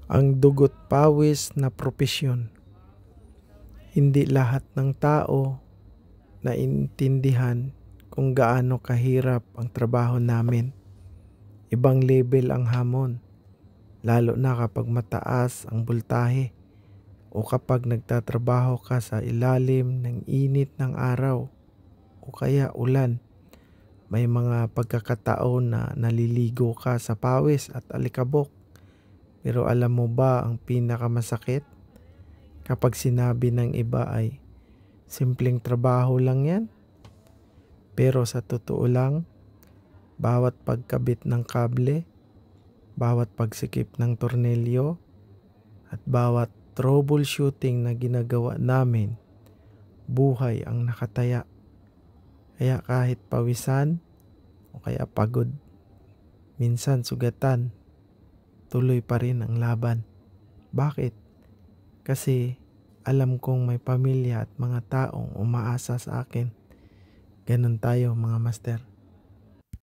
ang dugot pawis na propesyon. Hindi lahat ng tao naintindihan kung gaano kahirap ang trabaho namin. Ibang level ang hamon, lalo na kapag mataas ang voltahe o kapag nagtatrabaho ka sa ilalim ng init ng araw o kaya ulan. May mga pagkakataon na naliligo ka sa pawis at alikabok. Pero alam mo ba ang pinakamasakit? Kapag sinabi ng iba ay simpleng trabaho lang yan. Pero sa totoo lang, bawat pagkabit ng kable, bawat pagsikip ng tornilyo, at bawat troubleshooting na ginagawa namin, buhay ang nakataya. Kaya kahit pawisan o kaya pagod, minsan sugatan, tuloy pa rin ang laban. Bakit? Kasi alam kong may pamilya at mga taong umaasa sa akin. Ganon tayo mga master.